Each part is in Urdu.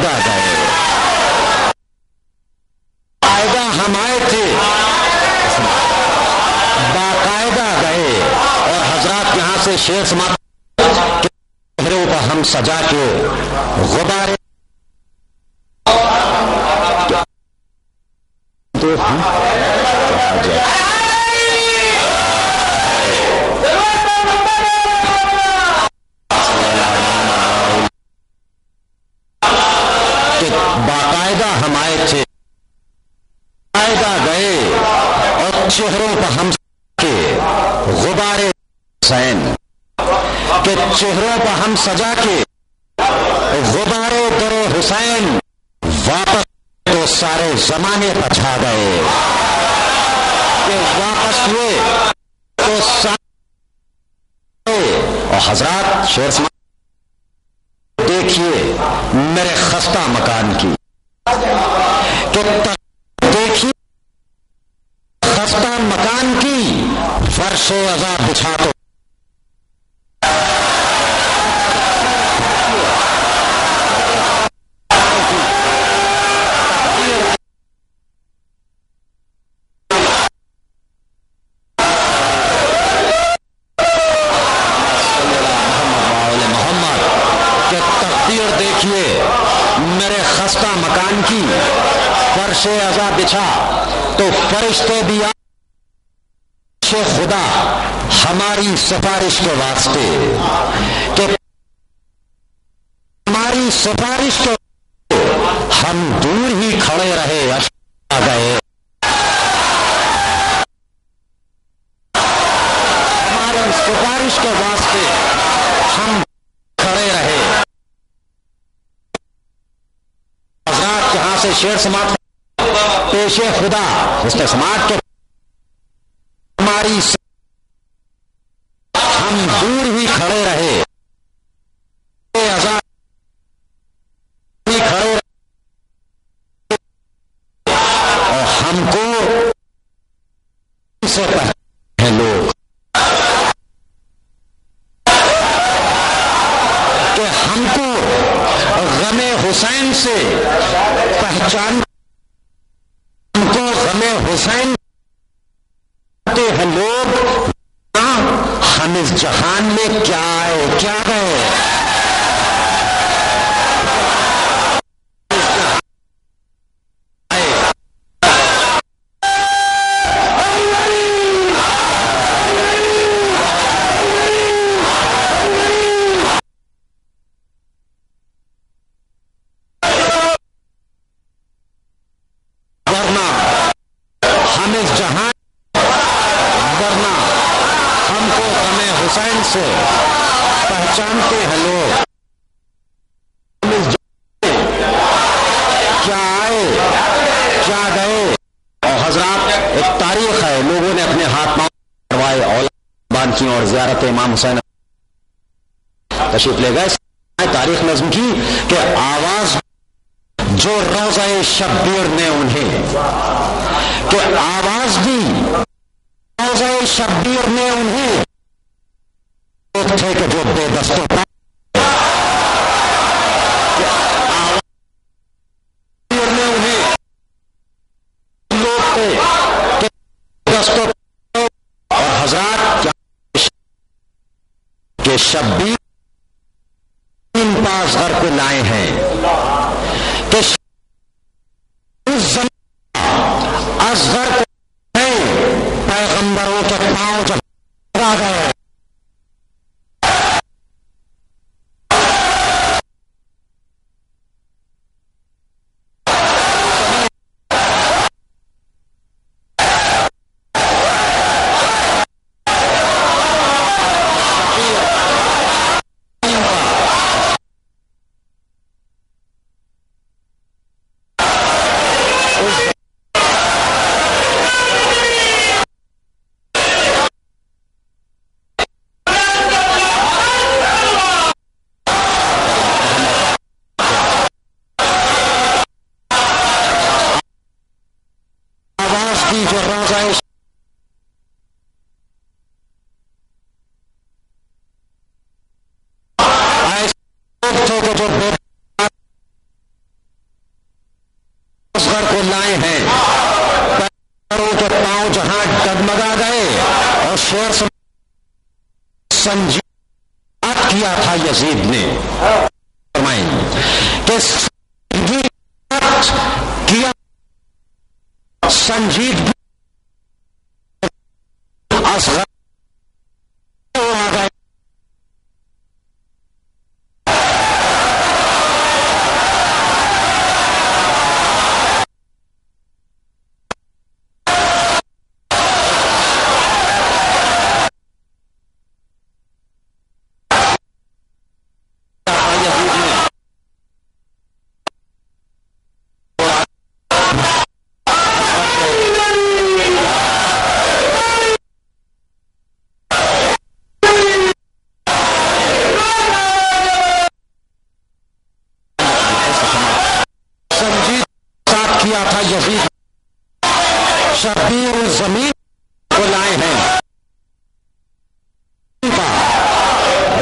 باقاعدہ گئے، باقاعدہ ہم آئے تھے، باقاعدہ گئے، اور حضرات یہاں سے شعر سماعت چہروں کو ہم سجا کے غبارے باقاعدہ ہم آئے تھے، باقاعدہ گئے، اور چہروں پر ہم کے غبارے حسین کے چہروں پر ہم سجا کے غبارے درو حسین واپس تو سارے زمانے پر چھا گئے، کہ واپس ہوئے تو سارے، اور حضرات شعر سماعت دیکھیے میرے خستہ مکان کی، کہ دیکھیے خستہ مکان کی، فرش عذاب بچھا تو مکان کی فرش عزا بچھا تو فرشتے بھی خدا ہماری سفارش کے واسطے، کہ ہماری سفارش کے ہم دور ہی کھڑے رہے، آ گئے ہماری سفارش کے واسطے ہم کھڑے رہے۔ سے شعر سماعت پیش خدا حسن سماعت کے ہماری ہم دور ہی کھڑے رہے، کھڑے اور ہم کو سے پہچانے لوگ، کہ ہم کو غم حسین سے پہچان، ہم کو غم حسین ہیں لوگ، ہم اس جہان میں کیا آئے کیا گئے، سے پہچانتے ہیں لوگ، کیا آئے کیا گئے۔ اور حضرات ایک تاریخ ہے، لوگوں نے اپنے ہاتھ پاؤں کروائے، اولاد کی اور زیارت امام حسین تشریف لے گئے، تاریخ نظم کی کہ آواز جو روضہ شبیر نے انہیں، کہ آواز دی روضہ شبیر نے انہیں تھے کہ جو بے دستوں پر انہیں لوگ تھے کہ دستوں اور حضرات کے شبیر ان پاس گھر کو لائے ہیں، کہ اصغر کو پیغمبروں کے پاؤں جب آ گئے، سنجیدگی کیا تھا یزید نے، فرمائیں کہ کیا سنجیدگی اصغر آ گئے، شبیر الزمین کو لائے ہیں،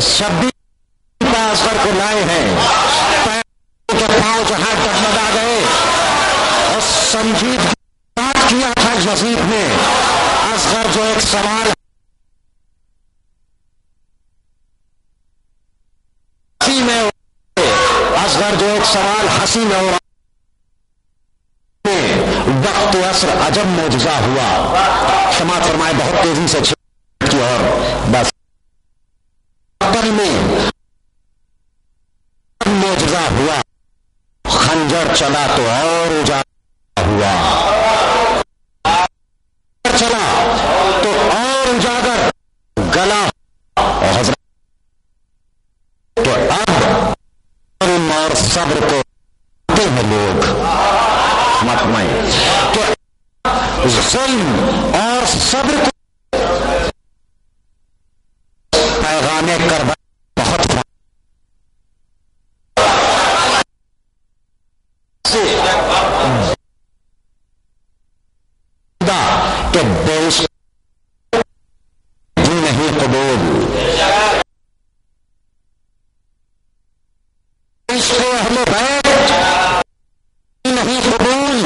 شبیر کا اصغر کو لائے ہیں، کے پاؤں جہاں ڈگمگا گئے اور سنجیدگی کیا تھا یزید نے، اصغر جو ایک سوال میں اصغر جو ایک سوال ہنسی میں ہو رہا وقت عصر عجب معجزہ ہوا، سماعت فرمائے بہت تیزی سے کی اور بس پل میں معجزہ ہوا، خنجر چلا تو اور اجاگر ہوا، چلا تو اور اجاگر گلا، اور حضرت تو اب علم اور صبر کو ہیں لوگ، سماعت فرمائے کہ ظلم اور صبر کو پیغام کربلا بہت کہ بیش بھی نہیں قبول، عشق اہل بیت نہیں قبول،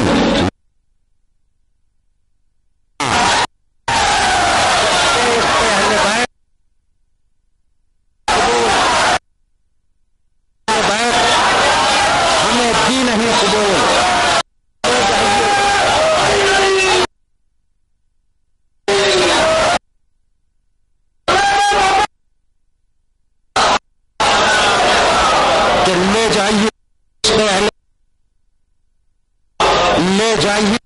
ہمیں بھی نہیں قبول، کہ لے جائیے لے جائیے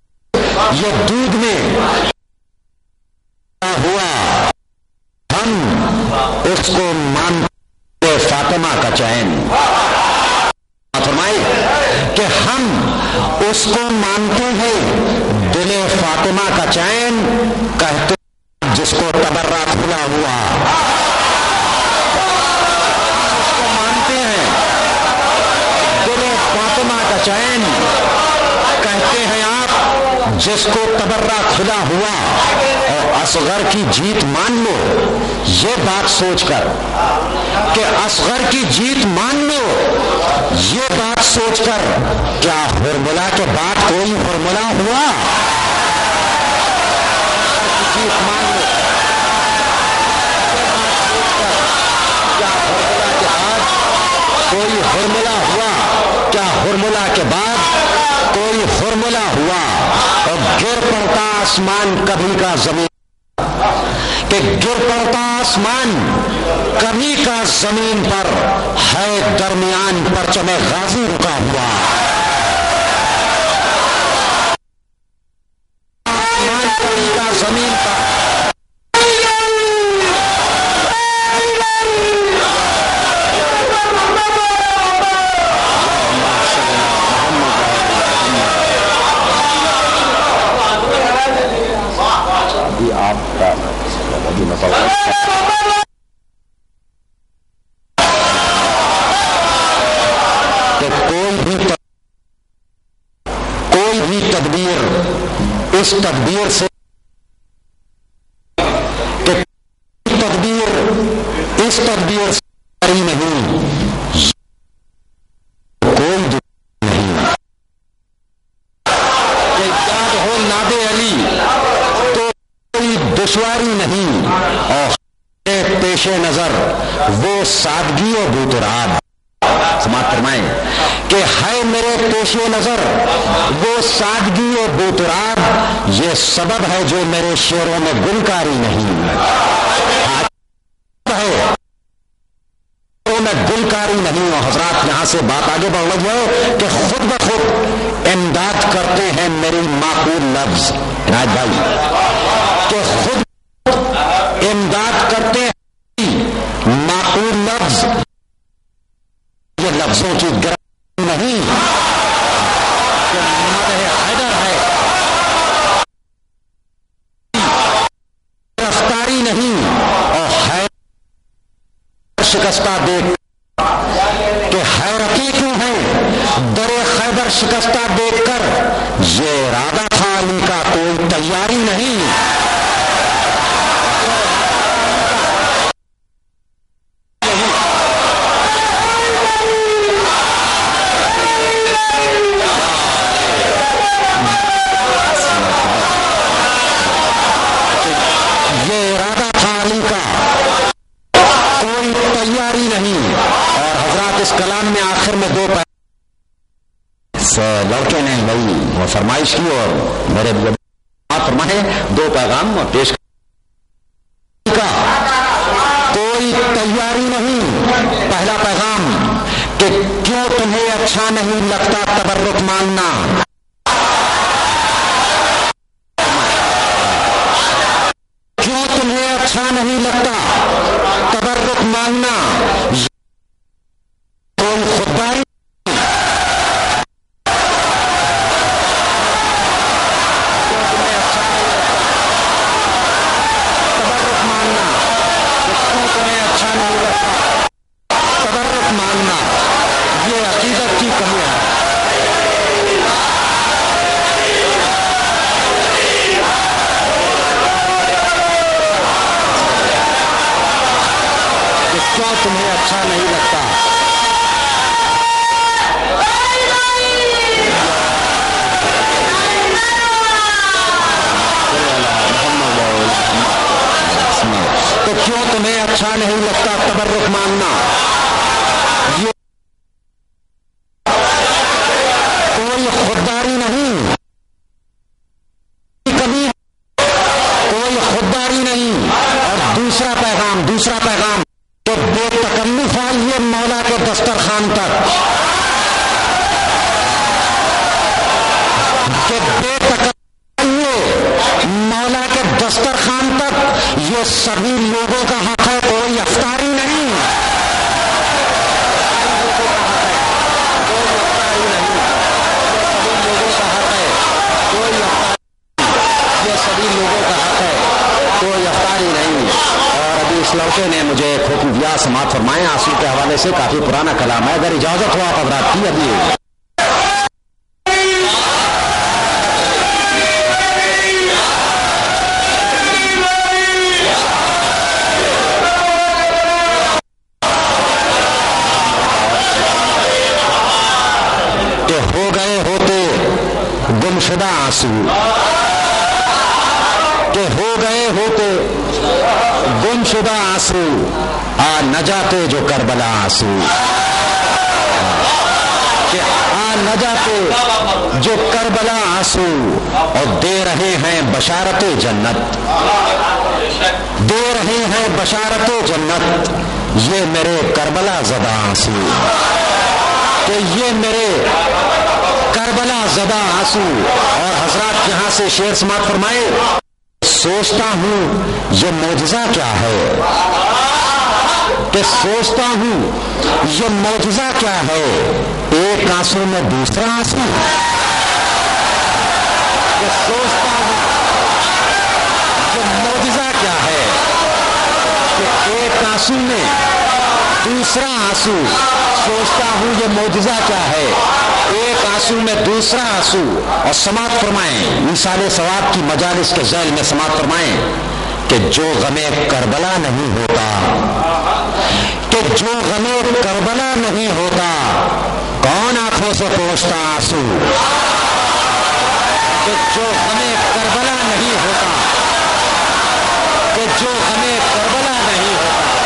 یہ دودھ میں ہوا، ہم اس کو مانتے فاطمہ کا چین، فرمائے کہ ہم اس کو مانتے ہیں دل فاطمہ کا چین، کہتے جس کو تبرہ کھلا ہوا، اس کو مانتے ہیں دل فاطمہ کا چین، کہتے ہیں آپ جس کو تبرہ کھلا ہوا، اور اصغر کی جیت مان لو، یہ بات سوچ کر کہ اصغر کی جیت مان لو، یہ بات سوچ کر کیا فارمولا کے بعد کوئی فارمولا ہوا؟ جیت مان لو، کیا فارمولا کے بعد کوئی فارمولا ہوا؟ کیا فارمولا کے بعد کوئی فارمولا ہوا؟ اور گر پڑتا آسمان کبھی کا زمین، کہ گر پڑتا آسمان کبھی کا زمین پر، ہے درمیان پرچم غازی رکا ہوا، آسمان کبھی کا زمین پر، آپ کا کہ کوئی بھی تدبیر اس تدبیر سے، کہ تدبیر اس تدبیر سے بری نہیں، کوئی نہیں، کہ یاد ہو ناب علی تو کوئی دشواری نہیں، اور پیش نظر وہ سادگی و بوتراب، سماعت فرمائیں کہ ہے میرے پیش نظر وہ سادگی و بوتراب، یہ سبب ہے جو میرے شعروں میں گلکاری نہیں ہے، میں گلکاری نہیں ہوں۔ حضرات یہاں سے بات آگے بڑھ رہی ہے کہ خود بخود امداد کرتے ہیں میری معقول لفظ، عنایت بھائی، کہ خود امداد کرتے ہیں معقول لفظ، یہ لفظوں کی گرفت نہیں کہ مدح حیدر ہے، گرفتاری نہیں، اور حیدر شکستہ دیکھ کہ حیرتی کیوں ہے در خیبر شکستہ دیکھ کر، یہ ارادہ تھا علی کا کوئی تیاری نہیں، یہ ارادہ تھا علی کا کوئی تیاری نہیں۔ اور حضرات اس کلام میں آخر میں دو لڑکے نے وہی وہ فرمائش کی اور میرے فرمائے دو پیغام اور پیش کا کوئی تیاری نہیں۔ پہلا پیغام کہ کیوں تمہیں اچھا نہیں لگتا تبرک مانگنا، کیوں تمہیں اچھا نہیں لگتا تبرک مانگنا، کوئی خودداری تمہیں اچھا نہیں لگتا، تو کیوں تمہیں اچھا نہیں لگتا تبرک مانگنا، یہ کوئی خودداری نہیں، کبھی کوئی خودداری نہیں۔ اور دوسرا پیغام کہ بے تکلف آئیے مولا کے دسترخوان تک، کہ بے تکلف آئیے مولا کے دسترخوان تک، یہ سبھی لوگوں کا حق ہے، کوئی افطاری نہیں، یہ سبھی لوگوں کا حق ہے، کوئی افطاری نہیں۔ اور ابھی اس لڑکے نے مجھے ایک حکم دیا، سماعت فرمائیں، آنسو کے حوالے سے کافی پرانا کلام ہے، اگر اجازت ہو آپ حضرات کی ابھی کہ ہو گئے ہوتے گمشدہ آنسو، کہ ہو گئے ہوتے گمشدہ آنسو، آ نہ جاتے جو کربلا آنسو، کہ آ نہ جاتے جو کربلا آنسو، اور دے رہے ہیں بشارت جنت، دے رہے ہیں بشارت جنت، یہ میرے کربلا زدہ آنسو، کہ یہ میرے کربلا زدہ آنسو۔ اور حضرات یہاں سے شعر سماعت فرمائے، سوچتا ہوں یہ معجزہ کیا ہے، کہ سوچتا ہوں یہ معجزہ کیا ہے، ایک آنسو میں دوسرا آنسو، کہ سوچتا ہوں یہ معجزہ کیا ہے، کہ ایک آنسو میں دوسرا آنسو، سوچتا ہوں یہ معجزہ کیا ہے، ایک آنسو میں دوسرا آنسو۔ اور سماعت فرمائیں، مثال ثواب کی مجالس کے ذیل میں سماعت فرمائیں کہ جو غم کربلا نہیں ہوتا، کہ جو غم کربلا نہیں ہوتا، کون آنکھوں سے پوچھتا آنسو، کہ جو غم کربلا نہیں ہوتا، کہ جو غم کربلا نہیں ہوتا،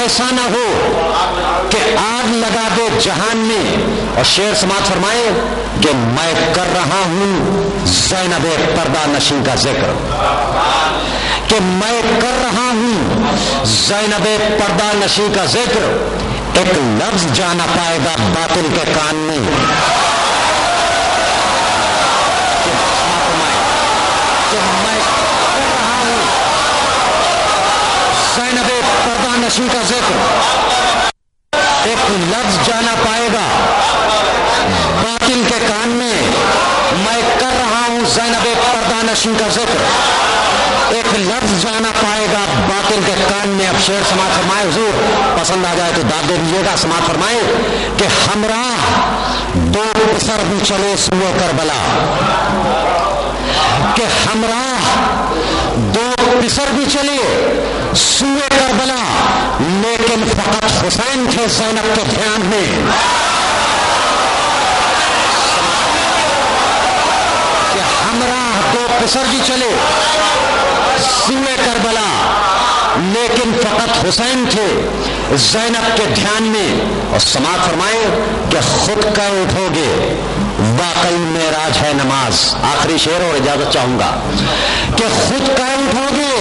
ایسا نہ ہو کہ آگ لگا دے جہان میں. اور شعر سماعت فرمائے کہ میں کر رہا ہوں زینب پردہ نشین کا ذکر، کہ میں کر رہا ہوں زینب پردہ نشین کا ذکر، ایک لفظ جانا پائے گا باطل کے کان میں. کہ میں کر رہا ہوں زینب پردہ نشین کا ذکر، ایک لفظ جانا پائے گا باطل کے کان میں. میں کر رہا ہوں زینب پردہ نشین کا ذکر، ایک لفظ جانا پائے گا باطل کے کان میں. اب شعر سماعت فرمائے، حضور پسند آ جائے تو داد دے دیجیے گا. سماعت فرمائے کہ ہمراہ دو پسر بھی چلے سوئے کربلا، کہ ہمراہ دو پسر بھی چلے سوئے کربلا، لیکن فقط حسین تھے زینب کے دھیان میں. کہ ہمراہ دو پسر بھی چلے سوئے کربلا، لیکن فقط حسین تھے زینب کے دھیان میں. اور سماعت فرمائے کہ خود کا اٹھو گے واقعی معراج ہے نماز. آخری شعر اور اجازت چاہوں گا کہ خود کا اٹھو گے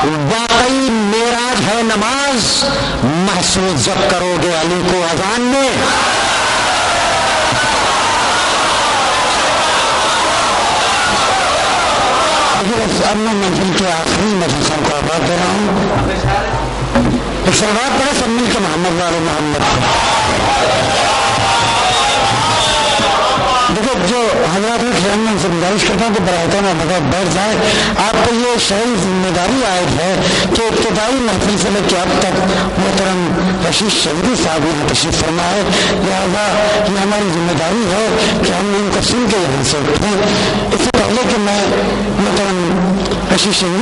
واقعی معراج ہے نماز، محسوس جب کرو گے علی کو اذان میں. اب میں منزل کے آخری مجلسوں کو آباد دے رہا ہوں. سلوات پڑھے سب مل کے محمد والے محمد. دیکھو جو حضرات خیال میں ان سے گزارش کرتا ہوں کہ برائے میں بغیر بیٹھ جائے. آپ کو یہ شہری ذمہ داری عائد ہے کہ ابتدائی محفل سے لے کے اب تک محترم رشید شہیدی صاحب یہاں تشریف فرما ہے، لہٰذا یہ ہماری ذمہ داری ہے کہ ہم ان کو سن کے یہاں سے اٹھیں. اس سے پہلے کہ میں محترم رشید شہیدی